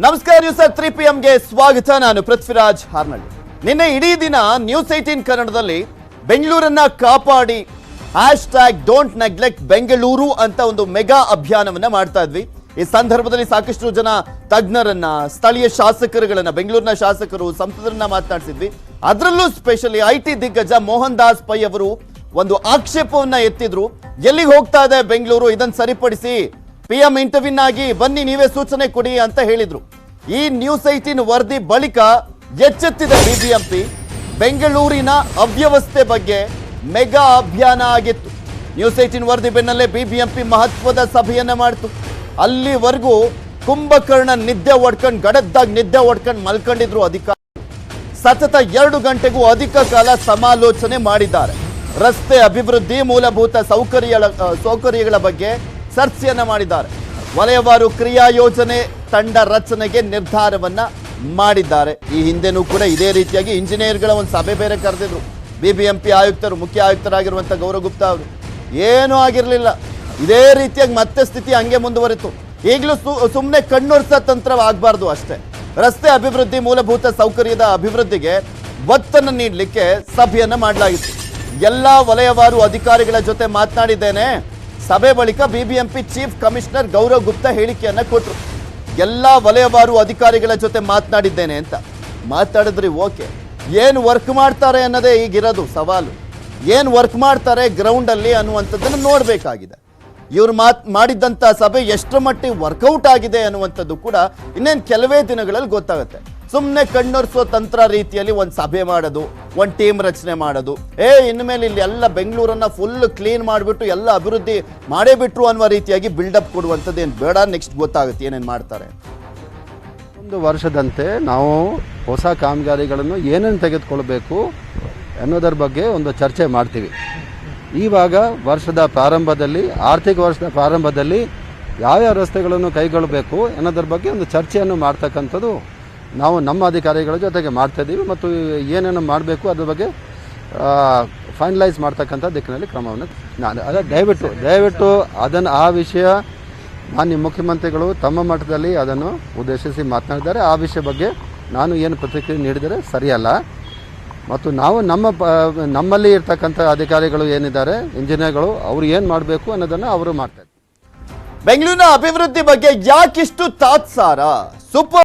ನಮಸ್ಕಾರ news 3PM ಗೆ ಸ್ವಾಗತ. ನಾನು ಪೃಥ್ವಿರಾಜ್ ಹಾರ್ನಳ್ಳಿ. ನಿನ್ನೆ ಇಡೀ ದಿನ ನ್ಯೂಸ್ 18 ಕನ್ನಡದಲ್ಲಿ ಬೆಂಗಳೂರನ್ನ ಕಾಪಾಡಿ #ಡೋಂಟ್ ನೆಗ್ಲೆಕ್ಟ್ ಬೆಂಗಳೂರು ಅಂತ ಒಂದು ಮೆಗಾ ಅಭಿಯಾನವನ್ನ ಮಾಡ್ತಾ ಇದ್ವಿ. ಈ ಸಂದರ್ಭದಲ್ಲಿ ಸಾಕಷ್ಟು ಜನ ತಜ್ಞರನ್ನ, ಸ್ಥಳೀಯ ಶಾಸಕರುಗಳನ್ನ, ಬೆಂಗಳೂರಿನ ಶಾಸಕರು, ಸಂಸದರನ್ನ ಮಾತನಾಡಿಸಿದ್ವಿ. ಅದರಲ್ಲೂ ಸ್ಪೆಷಲಿ IT ದಿಗ್ಗಜ ಮೋಹನ್ ದಾಸ್ ಪೈ ಅವರು ಒಂದು ಆಕ್ಷೇಪವನ್ನ ಎತ್ತಿದ್ರು. ಎಲ್ಲಿಗೆ ಹೋಗ್ತಾ ಇದೆ ಬೆಂಗಳೂರು, ಇದನ್ನು ಸರಿಪಡಿಸಿ PM ಇಂಟರ್ವ್ಯೂನ್ ಆಗಿ ಬನ್ನಿ, ನೀವೇ ಸೂಚನೆ ಕೊಡಿ ಅಂತ ಹೇಳಿದ್ರು. ಈ ನ್ಯೂಸ್ 18 ವರದಿ ಬಳಿಕ ಎಚ್ಚೆತ್ತಿದೆ BBMP. ಬೆಂಗಳೂರಿನ ಅವ್ಯವಸ್ಥೆ ಬಗ್ಗೆ ಮೆಗಾ ಅಭಿಯಾನ ಆಗಿತ್ತು. ನ್ಯೂಸ್ 18 ವರದಿ ಬೆನ್ನಲ್ಲೇ BBMP ಮಹತ್ವದ ಸಭೆಯನ್ನ ಮಾಡಿತು. ಅಲ್ಲಿವರೆಗೂ ಕುಂಭಕರ್ಣ ನಿದ್ದೆ ಹೊಡ್ಕೊಂಡು, ಗಡದ್ದಾಗಿ ನಿದ್ದೆ ಹೊಡ್ಕೊಂಡು ಮಲ್ಕೊಂಡಿದ್ರು ಅಧಿಕಾರಿ. ಸತತ 2 ಗಂಟೆಗೂ ಅಧಿಕ ಕಾಲ ಸಮಾಲೋಚನೆ ಮಾಡಿದ್ದಾರೆ. ರಸ್ತೆ ಅಭಿವೃದ್ಧಿ, ಮೂಲಭೂತ ಸೌಕರ್ಯಗಳ ಬಗ್ಗೆ ಚರ್ಚೆಯನ್ನ ಮಾಡಿದ್ದಾರೆ. ವಲಯವಾರು ಕ್ರಿಯಾ ಯೋಜನೆ ತಂಡ ರಚನೆಗೆ ನಿರ್ಧಾರವನ್ನ ಮಾಡಿದ್ದಾರೆ. ಈ ಹಿಂದೆನೂ ಕೂಡ ಇದೇ ರೀತಿಯಾಗಿ ಇಂಜಿನಿಯರ್ಗಳ ಒಂದು ಸಭೆ ಬೇರೆ ಕರೆದಿದ್ರು. BBMP ಆಯುಕ್ತರು, ಮುಖ್ಯ ಆಯುಕ್ತರಾಗಿರುವಂಥ ಗೌರವ್ ಗುಪ್ತಾ ಅವರು. ಏನೂ ಆಗಿರಲಿಲ್ಲ. ಇದೇ ರೀತಿಯಾಗಿ ಮತ್ತೆ ಸ್ಥಿತಿ ಹಂಗೆ ಮುಂದುವರಿತು. ಈಗಲೂ ಸುಮ್ಮನೆ ಕಣ್ಣೊರ್ಸ ತಂತ್ರ ಆಗಬಾರ್ದು ಅಷ್ಟೇ. ರಸ್ತೆ ಅಭಿವೃದ್ಧಿ, ಮೂಲಭೂತ ಸೌಕರ್ಯದ ಅಭಿವೃದ್ಧಿಗೆ ಒತ್ತನ್ನು ನೀಡಲಿಕ್ಕೆ ಸಭೆಯನ್ನ ಮಾಡಲಾಗಿತ್ತು. ಎಲ್ಲ ವಲಯವಾರು ಅಧಿಕಾರಿಗಳ ಜೊತೆ ಮಾತನಾಡಿದ್ದೇನೆ. ಸಭೆ ಬಳಿಕ BBMP chief commissioner Gaurav Gupta ಹೇಳಿಕೆಯನ್ನ ಕೊಟ್ಟರು. ಎಲ್ಲ ವಲಯವಾರು ಅಧಿಕಾರಿಗಳ ಜೊತೆ ಮಾತನಾಡಿದ್ದೇನೆ ಅಂತ ಮಾತಾಡಿದ್ರಿ. ಓಕೆ, ಏನು ವರ್ಕ್ ಮಾಡ್ತಾರೆ ಅನ್ನೋದೇ ಈಗಿರೋದು ಸವಾಲು. ಏನು ವರ್ಕ್ ಮಾಡ್ತಾರೆ ಗ್ರೌಂಡ್ ಅಲ್ಲಿ ಅನ್ನುವಂಥದ್ದನ್ನು ನೋಡಬೇಕಾಗಿದೆ. ಇವ್ರು ಮಾಡಿದ್ದಂಥ ಸಭೆ ಎಷ್ಟರ ಮಟ್ಟಿಗೆ ವರ್ಕೌಟ್ ಆಗಿದೆ ಅನ್ನುವಂಥದ್ದು ಕೂಡ ಇನ್ನೇನು ಕೆಲವೇ ದಿನಗಳಲ್ಲಿ ಗೊತ್ತಾಗುತ್ತೆ. ಸುಮ್ಮನೆ ಕಣ್ಣೊರೆಸೋ ತಂತ್ರ ರೀತಿಯಲ್ಲಿ ಒಂದು ಸಭೆ ಮಾಡೋದು, ಒಂದು ಟೀಮ್ ರಚನೆ ಮಾಡೋದು, ಇನ್ಮೇಲೆ ಇಲ್ಲಿ ಎಲ್ಲ ಬೆಂಗಳೂರನ್ನ ಫುಲ್ ಕ್ಲೀನ್ ಮಾಡಿಬಿಟ್ಟು ಎಲ್ಲ ಅಭಿವೃದ್ಧಿ ಮಾಡೇ ಬಿಟ್ರು ಅನ್ನುವ ರೀತಿಯಾಗಿ ಬಿಲ್ಡಪ್ ಕೊಡುವಂಥದ್ದು ಏನು ಬೇಡ. ನೆಕ್ಸ್ಟ್ ಗೊತ್ತಾಗುತ್ತೆ ಏನೇನು ಮಾಡ್ತಾರೆ. ಒಂದು ವರ್ಷದಂತೆ ನಾವು ಹೊಸ ಕಾಮಗಾರಿಗಳನ್ನು ಏನೇನು ತೆಗೆದುಕೊಳ್ಬೇಕು ಅನ್ನೋದರ ಬಗ್ಗೆ ಒಂದು ಚರ್ಚೆ ಮಾಡ್ತೀವಿ. ಇವಾಗ ವರ್ಷದ ಪ್ರಾರಂಭದಲ್ಲಿ, ಆರ್ಥಿಕ ವರ್ಷದ ಪ್ರಾರಂಭದಲ್ಲಿ ಯಾವ್ಯಾವ ರಸ್ತೆಗಳನ್ನು ಕೈಗೊಳ್ಳಬೇಕು ಅನ್ನೋದ್ರ ಬಗ್ಗೆ ಒಂದು ಚರ್ಚೆಯನ್ನು ಮಾಡ್ತಕ್ಕಂಥದ್ದು ನಾವು ನಮ್ಮ ಅಧಿಕಾರಿಗಳ ಜೊತೆಗೆ ಮಾಡ್ತಾಯಿದ್ದೀವಿ. ಮತ್ತು ಏನೇನು ಮಾಡಬೇಕು ಅದ್ರ ಬಗ್ಗೆ ಫೈನಲೈಸ್ ಮಾಡ್ತಕ್ಕಂಥ ದಿಕ್ಕಿನಲ್ಲಿ ಕ್ರಮವನ್ನು ನಾನು ದಯವಿಟ್ಟು ಅದನ್ನು ಆ ವಿಷಯ ಮಾನ್ಯ ಮುಖ್ಯಮಂತ್ರಿಗಳು ತಮ್ಮ ಮಟ್ಟದಲ್ಲಿ ಅದನ್ನು ಉದ್ದೇಶಿಸಿ ಮಾತನಾಡಿದ್ದಾರೆ. ಆ ವಿಷಯ ಬಗ್ಗೆ ನಾನು ಏನು ಪ್ರತಿಕ್ರಿಯೆ ನೀಡಿದರೆ ಸರಿಯಲ್ಲ. ಮತ್ತು ನಾವು ನಮ್ಮಲ್ಲಿ ಇರ್ತಕ್ಕಂಥ ಅಧಿಕಾರಿಗಳು ಏನಿದ್ದಾರೆ, ಇಂಜಿನಿಯರ್ಗಳು, ಅವರು ಏನು ಮಾಡಬೇಕು ಅನ್ನೋದನ್ನು ಅವರು ಮಾಡ್ತಾರೆ. ಬೆಂಗಳೂರಿನ ಅಭಿವೃದ್ಧಿ ಬಗ್ಗೆ ಯಾಕಿಷ್ಟು ತಾತ್ಸಾರ? ಸೂಪರ್